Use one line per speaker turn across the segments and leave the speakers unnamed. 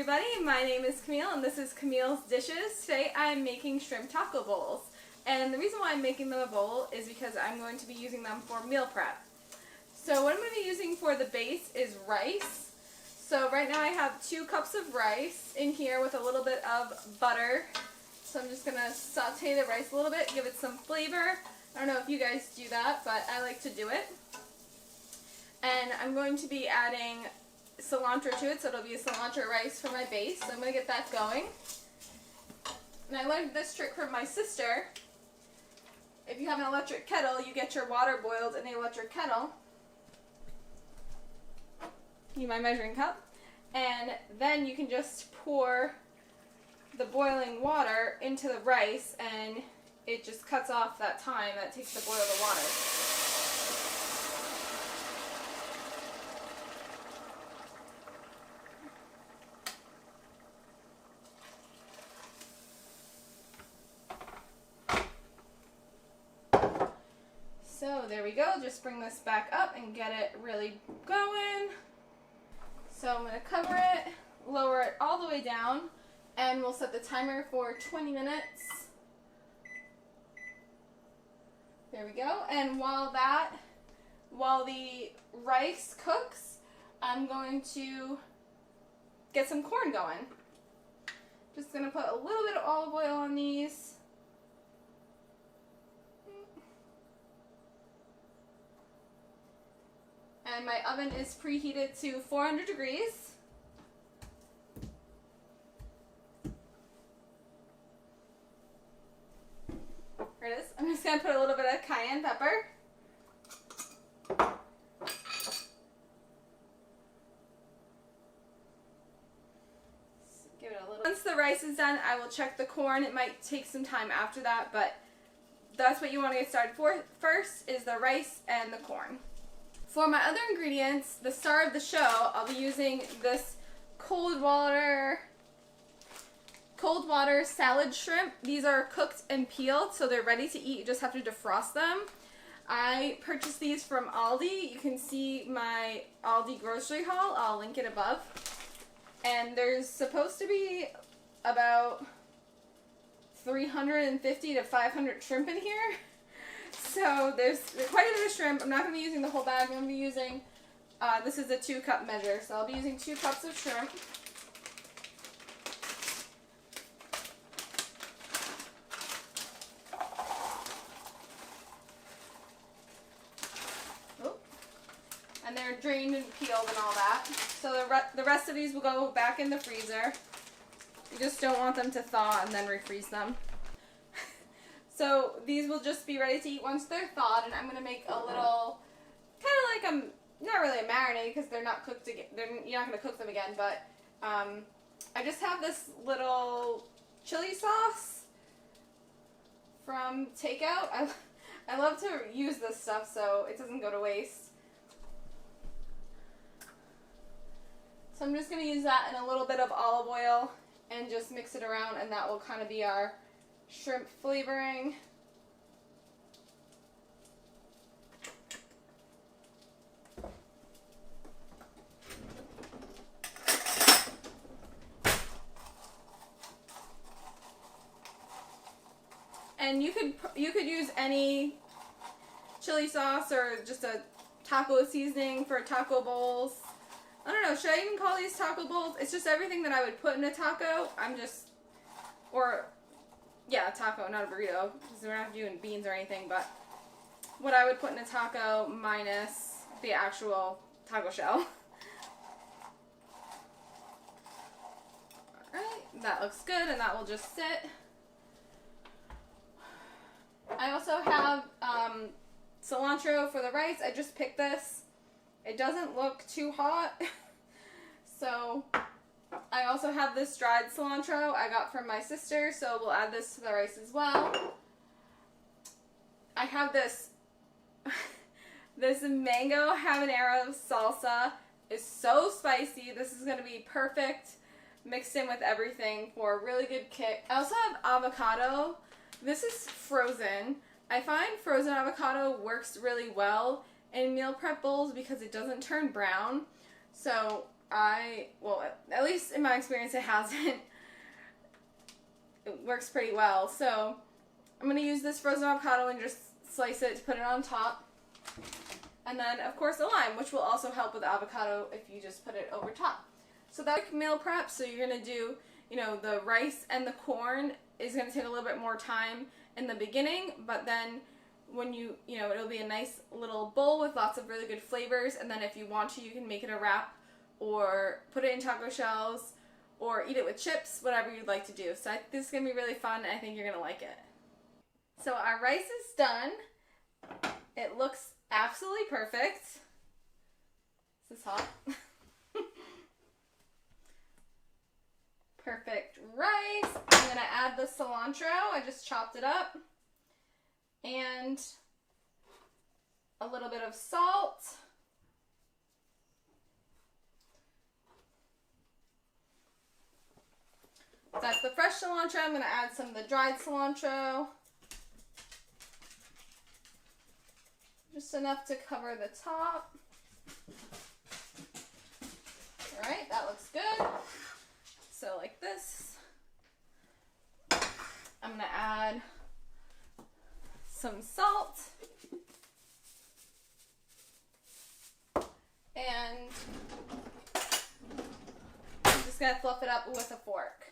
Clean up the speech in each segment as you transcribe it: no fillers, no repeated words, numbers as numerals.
everybody, my name is Camille and this is Camille's Dishes. Today I'm making shrimp taco bowls. And the reason why I'm making them a bowl is because I'm going to be using them for meal prep. So what I'm going to be using for the base is rice. So right now I have 2 cups of rice in here with a little bit of butter. So I'm just going to saute the rice a little bit, give it some flavor. I don't know if you guys do that, but I like to do it. And I'm going to be adding cilantro to it, so it'll be a cilantro rice for my base. So I'm going to get that going. And I learned this trick from my sister. If you have an electric kettle, you get your water boiled in the electric kettle. Use my measuring cup. And then you can just pour the boiling water into the rice, and it just cuts off that time that it takes to boil the water. So there we go, just bring this back up and get it really going. So I'm going to cover it, lower it all the way down, and we'll set the timer for 20 minutes. There we go, and while the rice cooks, I'm going to get some corn going. Just going to put a little bit of olive oil on these. And my oven is preheated to 400 degrees. There it is. I'm just going to put a little bit of cayenne pepper. Give it a little. Once the rice is done, I will check the corn. It might take some time after that, but that's what you want to get started for. First is the rice and the corn. For my other ingredients, the star of the show, I'll be using this Coldwater salad shrimp. These are cooked and peeled, so they're ready to eat. You just have to defrost them. I purchased these from Aldi. You can see my Aldi grocery haul. I'll link it above. And there's supposed to be about 350 to 500 shrimp in here. So there's quite a bit of shrimp. I'm not going to be using the whole bag. I'm going to be using, this is a 2-cup measure. So I'll be using 2 cups of shrimp. Oh. And they're drained and peeled and all that. So the rest of these will go back in the freezer. You just don't want them to thaw and then refreeze them. So these will just be ready to eat once they're thawed, and I'm going to make a little, kind of like not really a marinade because they're not cooked again. You're not going to cook them again, but I just have this little chili sauce from takeout. I love to use this stuff so it doesn't go to waste. So I'm just going to use that and a little bit of olive oil and just mix it around, and that will kind of be our shrimp flavoring. And you could use any chili sauce or just a taco seasoning for taco bowls. I don't know, should I even call these taco bowls? It's just everything that I would put in a taco. Yeah, taco, not a burrito, because we're not doing beans or anything, but what I would put in a taco minus the actual taco shell. Alright, that looks good, and that will just sit. I also have cilantro for the rice. I just picked this. It doesn't look too hot, so I also have this dried cilantro I got from my sister, so we'll add this to the rice as well. I have this mango habanero salsa. It's so spicy. This is going to be perfect mixed in with everything for a really good kick. I also have avocado. This is frozen. I find frozen avocado works really well in meal prep bowls because it doesn't turn brown. So well, at least in my experience, it hasn't. It works pretty well. So I'm going to use this frozen avocado and just slice it to put it on top. And then, of course, a lime, which will also help with avocado if you just put it over top. So that's meal prep. So you're going to do, the rice and the corn is going to take a little bit more time in the beginning, but then when it'll be a nice little bowl with lots of really good flavors, and then if you want to, you can make it a wrap or put it in taco shells or eat it with chips, whatever you'd like to do. So this is going to be really fun, and I think you're going to like it. So our rice is done. It looks absolutely perfect. Is this hot? Perfect rice. I'm going to add the cilantro. I just chopped it up. And a little bit of salt. That's the fresh cilantro. I'm going to add some of the dried cilantro. Just enough to cover the top. Alright, that looks good. So like this. I'm going to add some salt. And I'm just going to fluff it up with a fork.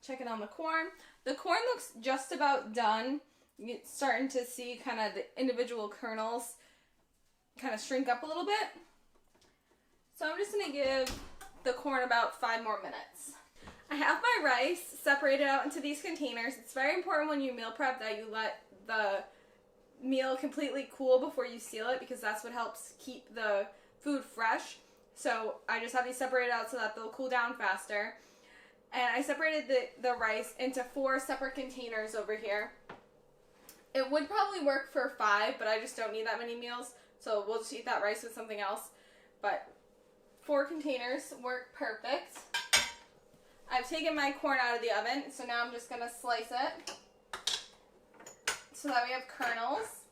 Check it on the corn. The corn looks just about done. You're starting to see kind of the individual kernels kind of shrink up a little bit. So I'm just going to give the corn about 5 more minutes. I have my rice separated out into these containers. It's very important when you meal prep that you let the meal completely cool before you seal it, because that's what helps keep the food fresh. So I just have these separated out so that they'll cool down faster. And I separated the rice into 4 separate containers over here. It would probably work for 5, but I just don't need that many meals. So we'll just eat that rice with something else. But 4 containers work perfect. I've taken my corn out of the oven, so now I'm just going to slice it so that we have kernels.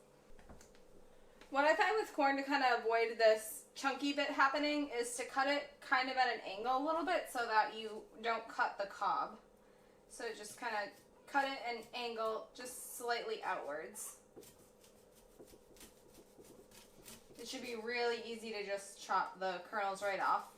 What I find with corn to kind of avoid this chunky bit happening is to cut it kind of at an angle a little bit so that you don't cut the cob. So just kind of cut it at an angle just slightly outwards. It should be really easy to just chop the kernels right off.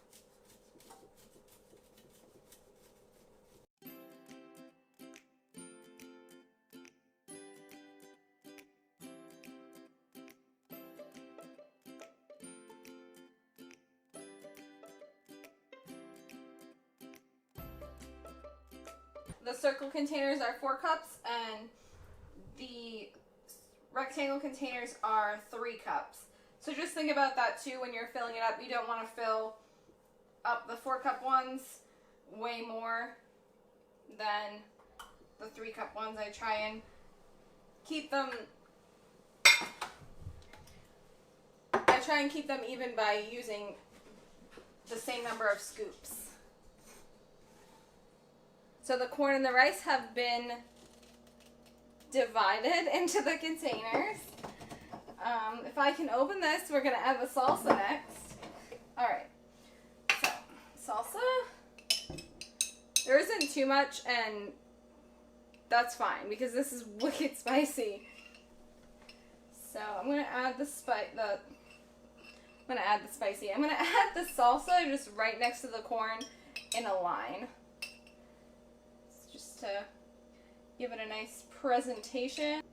The circle containers are 4 cups and the rectangle containers are 3 cups. So just think about that too when you're filling it up. You don't want to fill up the 4-cup ones way more than the 3-cup ones. I try and keep them even by using the same number of scoops. So the corn and the rice have been divided into the containers. If I can open this, we're going to add the salsa next. Alright, so salsa. There isn't too much, and that's fine because this is wicked spicy. So I'm going to add the spicy. I'm going to add the salsa just right next to the corn in a line. Just to give it a nice presentation.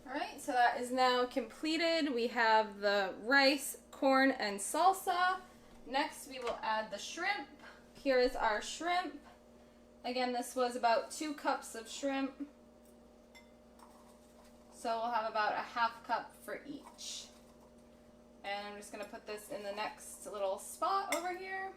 Alright, so that is now completed. We have the rice, corn, and salsa. Next we will add the shrimp. Here is our shrimp. Again, this was about 2 cups of shrimp. So we'll have about a 1/2 cup for each. And I'm just going to put this in the next little spot over here.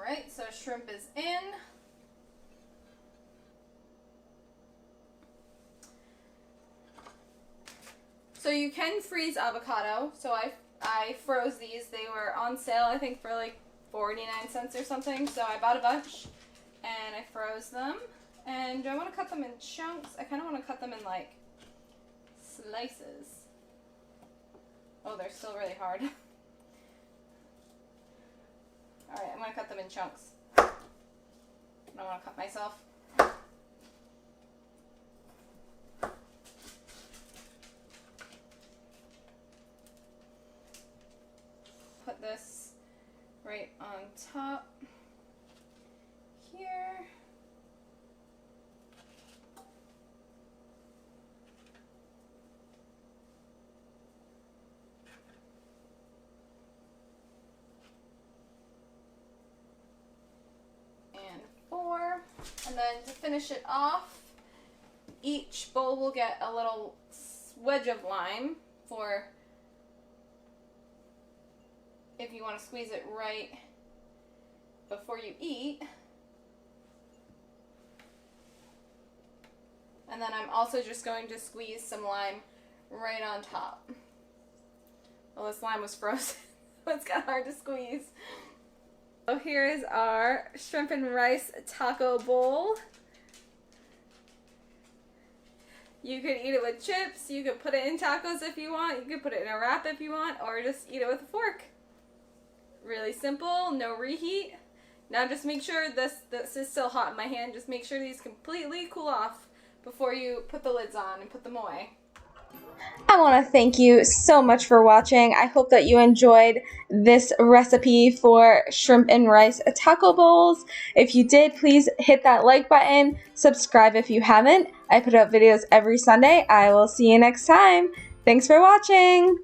Alright, so shrimp is in. So you can freeze avocado. So I froze these. They were on sale, I think, for like 49 cents or something. So I bought a bunch and I froze them. And do I want to cut them in chunks? I kind of want to cut them in like slices. Oh, they're still really hard. Alright, I'm going to cut them in chunks. I don't want to cut myself. Put this right on top here. And 4. And then to finish it off, each bowl will get a little wedge of lime for if you want to squeeze it right before you eat. And then I'm also just going to squeeze some lime right on top. Well, this lime was frozen, so it's kind of hard to squeeze. So here is our shrimp and rice taco bowl. You could eat it with chips, you could put it in tacos if you want, you could put it in a wrap if you want, or just eat it with a fork. Really simple, no reheat. Now just make sure this is still hot in my hand. Just make sure these completely cool off before you put the lids on and put them away. I want to thank you so much for watching. I hope that you enjoyed this recipe for shrimp and rice taco bowls. If you did, please hit that like button. Subscribe if you haven't. I put out videos every Sunday. I will see you next time. Thanks for watching.